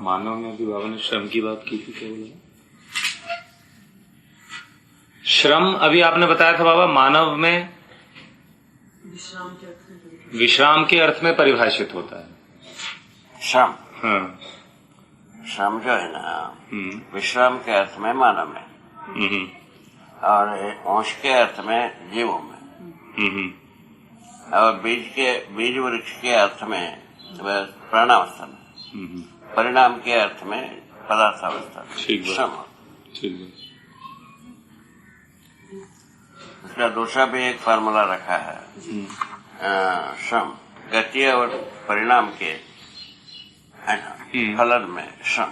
मानव में अभी बाबा ने श्रम की बात की थी, क्या बोला? श्रम अभी आपने बताया था बाबा, मानव में विश्राम के अर्थ में परिभाषित होता है श्रम। हाँ। श्रम जो है ना, विश्राम के अर्थ में मानव में, और अंश के अर्थ में जीवों में, और बीज वृक्ष के अर्थ में प्राणावस्था में, परिणाम के अर्थ में पदार्थावस्था में श्रम। उसका दूसरा भी एक फार्मूला रखा है, श्रम गति और परिणाम के है ना, फलन में श्रम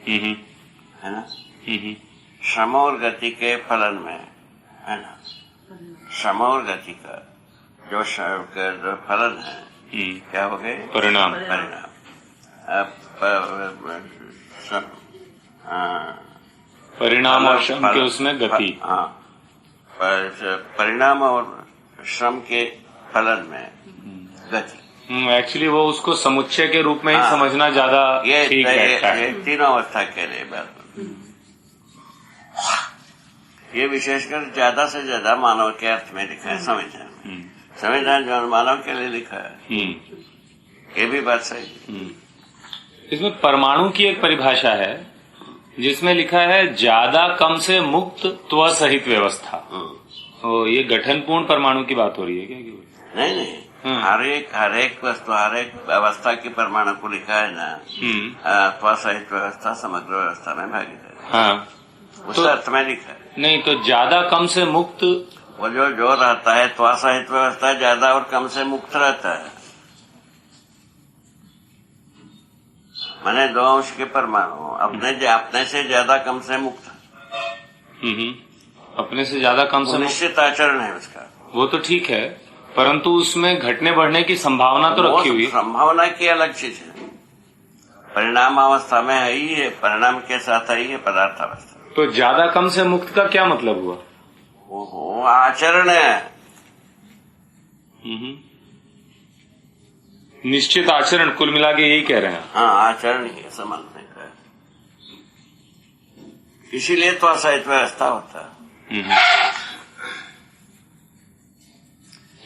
है ना, श्रम और गति के फलन में है ना, श्रम और गति का जो फलन है क्या हो गए? परिणाम। परिणाम और श्रम के उसमें गति। हाँ, परिणाम और श्रम के फलन में गति। एक्चुअली वो उसको समुच्चय के रूप में ही समझना ज्यादा ठीक बैठता है। ये तीनों अवस्था के लिए बात। ये विशेषकर ज्यादा से ज्यादा मानव के अर्थ में लिखा है संविधान में। संविधान जो मानव के लिए लिखा है, ये भी बात सही। इसमें परमाणु की एक परिभाषा है जिसमें लिखा है ज्यादा कम से मुक्त त्व सहित व्यवस्था। तो ये गठनपूर्ण परमाणु की बात हो रही है क्या? नहीं, हर एक वस्तु, हर एक अवस्था की परमाणु को लिखा है ना, त्व सहित व्यवस्था समग्र व्यवस्था में भागीदारी। हाँ, उस अर्थ में लिखा है। नहीं तो ज्यादा कम से मुक्त वो जो रहता है त्व सहित व्यवस्था ज्यादा और कम से मुक्त रहता है। मैंने दो अंश के परमाणु अपने से ज्यादा कम से मुक्त, अपने से ज्यादा कम से निश्चित आचरण है उसका। वो तो ठीक है, परंतु उसमें घटने बढ़ने की संभावना तो रखी हुई। संभावना की अलग चीज है, परिणाम अवस्था में है ही है, परिणाम के साथ है ही है पदार्थ अवस्था। तो ज्यादा कम से मुक्त का क्या मतलब हुआ? वो आचरण है। निश्चित आचरण, कुल मिला के यही कह रहे हैं। हाँ, आचरण ही समझने का, इसीलिए तो असहित व्यवस्था होता है।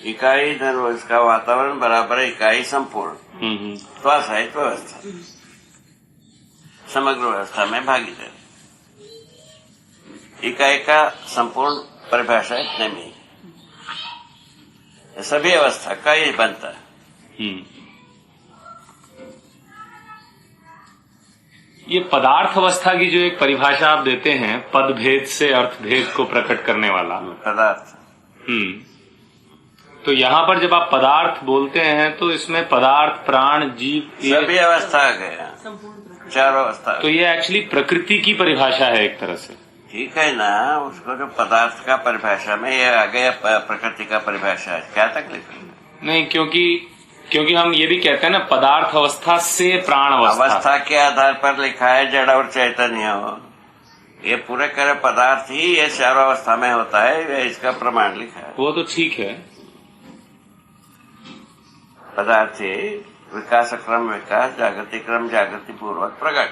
इकाई धन इसका वातावरण बराबर इकाई संपूर्ण, तो असहित व्यवस्था समग्र व्यवस्था में भागीदारी। इकाई का संपूर्ण परिभाषा इतने में सभी अवस्था का ये बनता है। ये पदार्थ अवस्था की जो एक परिभाषा आप देते हैं, पद भेद से अर्थ भेद को प्रकट करने वाला पदार्थ। तो यहाँ पर जब आप पदार्थ बोलते हैं तो इसमें पदार्थ, प्राण, जीव, सभी अवस्था आ गया, चारों अवस्था। तो ये एक्चुअली प्रकृति की परिभाषा है एक तरह से। ठीक है ना, उसको जो पदार्थ का परिभाषा में ये आ गया प्रकृति का परिभाषा है, क्या तकलीफ है? नहीं, क्योंकि हम ये भी कहते हैं ना, पदार्थ अवस्था से प्राण अवस्था के आधार पर लिखा है जड़ और चैतन्य हो। ये पूरे करे पदार्थ ही ये चारों अवस्था में होता है, ये इसका प्रमाण लिखा है। वो तो ठीक है, पदार्थ ही विकास क्रम विकास, जागृति क्रम जागृति पूर्वक प्रकट।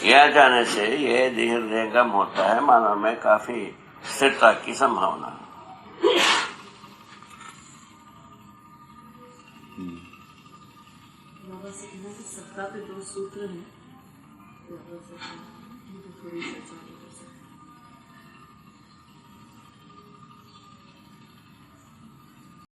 यह जाने से ये धीरे धीरे गम होता है, मानव में काफी स्थिरता की संभावना। सत्ता पे दो सूत्र हैं।